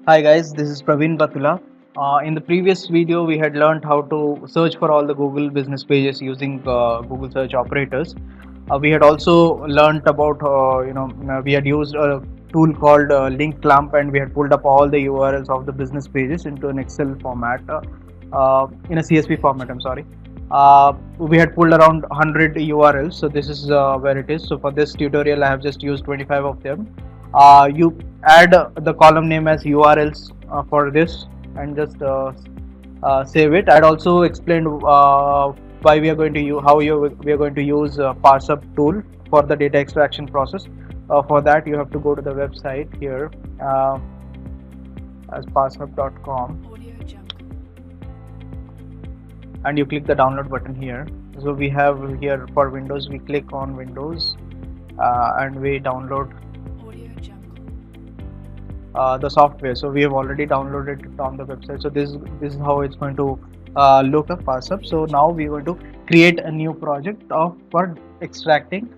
Hi guys, this is Praveen Batula. In the previous video, we had learned how to search for all the Google business pages using Google search operators. We had also learned about, we had used a tool called Link Clamp, and we had pulled up all the URLs of the business pages into an Excel format, in a CSV format. I'm sorry. We had pulled around 100 URLs, so this is where it is. So for this tutorial, I have just used 25 of them. You add the column name as URLs for this and just save it. I'd also explained why we are going to use we are going to use ParsUp tool for the data extraction process. For that, you have to go to the website here as parsup.com, and you click the download button here. So we have here for Windows, we click on Windows and we download the software. So we have already downloaded it on the website. So this is how it's going to look at ParsUp. So now we're going to create a new project for extracting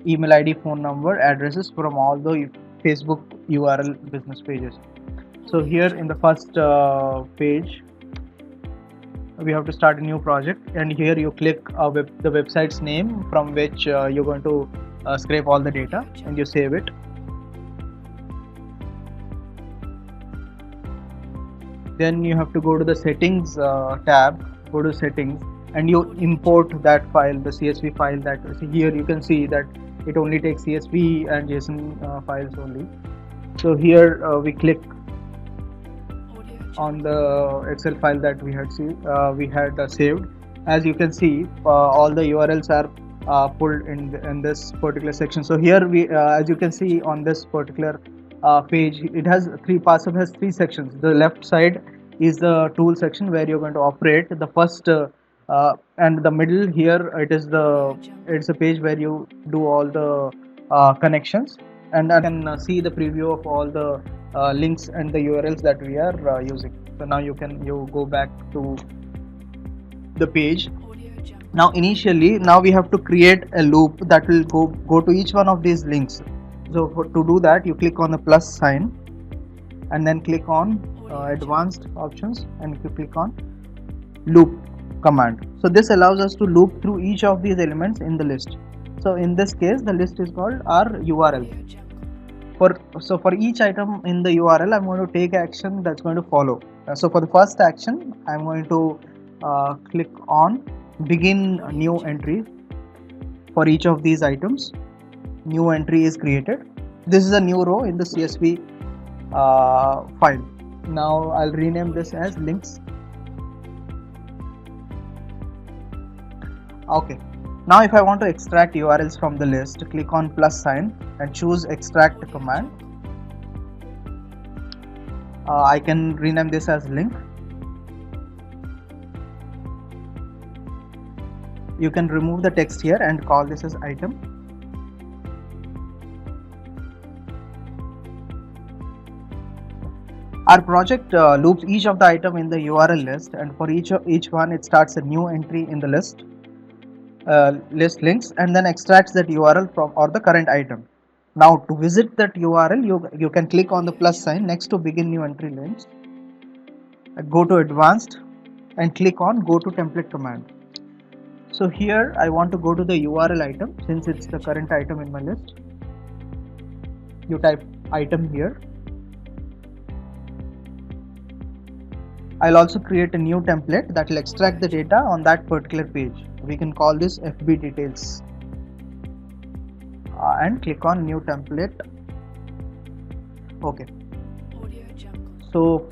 email ID, phone number, addresses from all the Facebook URL business pages. So here in the first page, we have to start a new project, and here you click the website's name from which you're going to scrape all the data, and you save it. Then you have to go to the settings tab, go to settings, and you import that file, the CSV file. That here you can see that it only takes CSV and JSON files only. So here we click on the Excel file that we had saved. As you can see, all the URLs are pulled in this particular section. So here as you can see on this particular page, it has ParsUp has three sections. The left side is the tool section where you're going to operate. The first and the middle here, it's a page where you do all the connections, and I can see the preview of all the links and the URLs that we are using. So now you go back to the page. Now we have to create a loop that will go to each one of these links. So to do that, you click on the plus sign and then click on advanced options, and you click on loop command. So this allows us to loop through each of these elements in the list. So in this case, the list is called our URL. So for each item in the URL, I'm going to take action that's going to follow. So for the first action, I'm going to click on begin new entry. For each of these items, new entry is created. This is a new row in the CSV file. Now I'll rename this as links. Okay. Now if I want to extract URLs from the list, click on plus sign and choose extract command. I can rename this as link. You can remove the text here and call this as item. Our project loops each of the item in the URL list, and for each one it starts a new entry in the list links, and then extracts that URL from or the current item. Now to visit that URL, you can click on the plus sign next to begin new entry links, go to advanced and click on go to template command. So here I want to go to the URL item since it's the current item in my list. You type item here. I'll also create a new template that will extract the data on that particular page. We can call this FB details and click on new template. Okay. So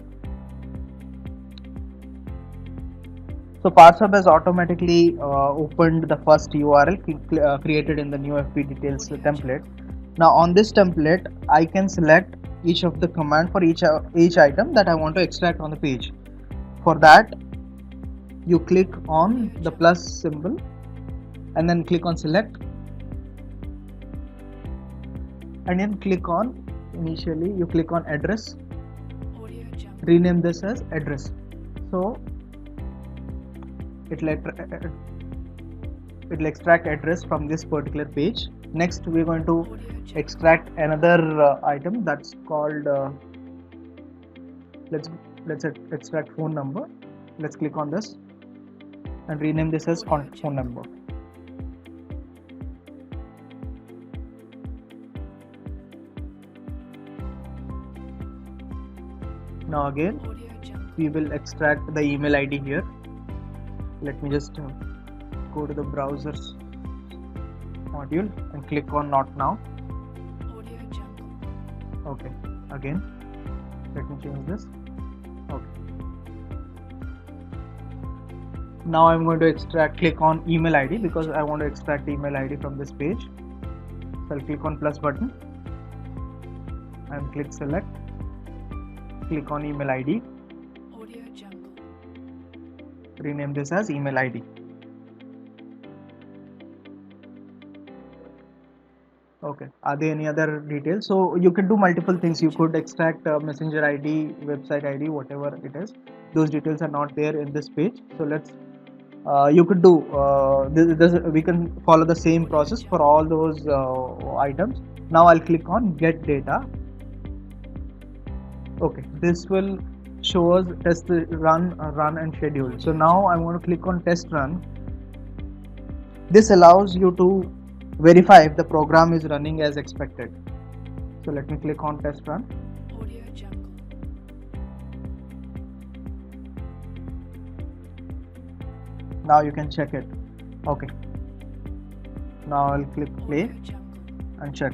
ParsUp has automatically opened the first URL created in the new FB details template. Now on this template, I can select each of the command for each item that I want to extract on the page. For that, you click on the plus symbol and then click on select, and then click on you click on address. Rename this as address. So it'll extract address from this particular page. Next, we're going to extract another item that's called let's extract phone number. Let's click on this and rename this as contact phone number. Now again we will extract the email ID here. Let me just go to the browser's module and click on not now. Okay, again let me change this. Okay, now I'm going to click on email ID because I want to extract email ID from this page. So I'll click on plus button and click select, click on email ID, rename this as email ID. Okay, are there any other details? So you can do multiple things. You could extract messenger ID, website ID, whatever it is. Those details are not there in this page. So let's you could do we can follow the same process for all those items. Now I'll click on get data. Okay, this will show us test run and schedule. So now I'm going to click on test run. This allows you to verify if the program is running as expected. So let me click on test run. Now you can check it. Okay, now I'll click play and check.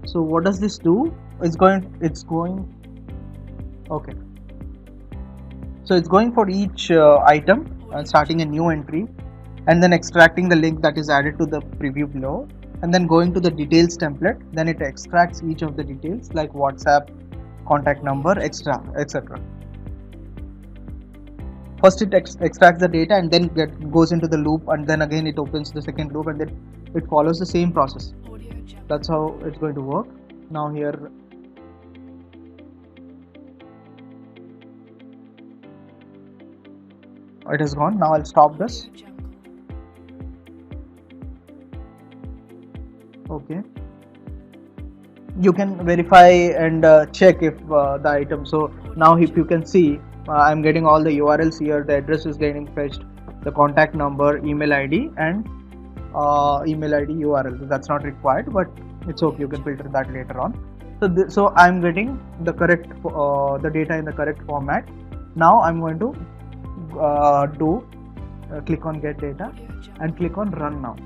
So what does this do? It's going okay, so it's going for each item and starting a new entry and then extracting the link that is added to the preview below and then going to the details template. Then it extracts each of the details like WhatsApp, contact number, etc. First it extracts the data and then goes into the loop, and then again it opens the second loop, and then it follows the same process. That's how it's going to work. Now here it is gone. Now I'll stop this. Okay, you can verify and check if the item. So now if you can see, I'm getting all the URLs here. The address is getting fetched, the contact number, email ID, and email ID URL. That's not required, but it's okay. You can filter that later on. So I'm getting the correct the data in the correct format. Now I'm going to click on get data and click on run now.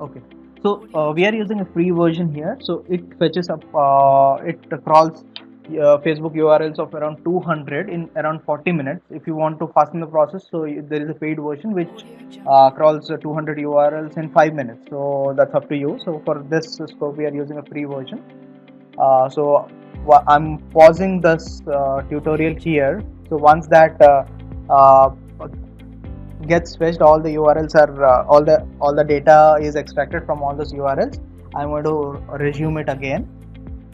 Okay, so we are using a free version here, so it fetches up it crawls Facebook URLs of around 200 in around 40 minutes. If you want to fasten the process, so there is a paid version which crawls 200 URLs in 5 minutes. So that's up to you. So for this scope, we are using a free version. So I'm pausing this tutorial here. So once that gets fetched, all the URLs are all the data is extracted from all those URLs. I'm going to resume it again.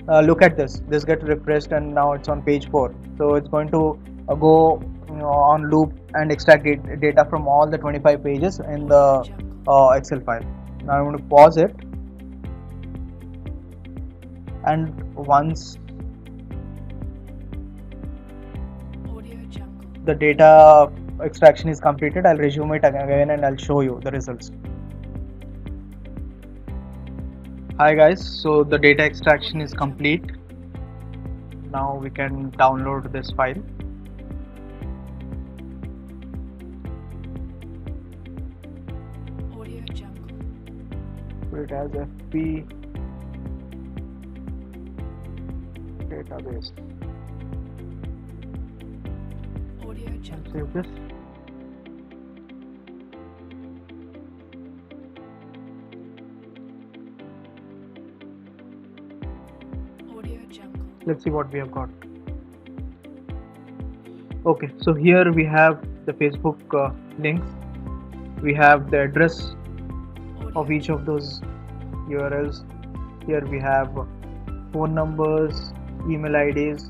Look at this gets refreshed and now it's on page 4. So it's going to go on loop and extract data from all the 25 pages in the Excel file. Now I'm going to pause it, and once the data extraction is completed, I'll resume it again and I'll show you the results. Hi guys, so the data extraction is complete. Now we can download this file. So it has FP database. Save this. Let's see what we have got. Okay, so here we have the Facebook links. We have the address of each of those URLs. Here we have phone numbers, email IDs.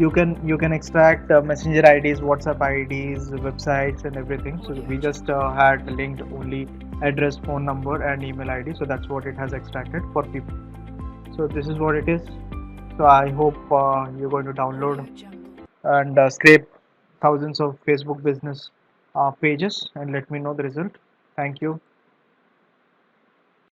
you can extract messenger IDs, WhatsApp IDs, websites, and everything. So we just had linked only address, phone number, and email ID. So that's what it has extracted for people. So this is what it is. So I hope you're going to download and scrape thousands of Facebook business pages and let me know the result. Thank you.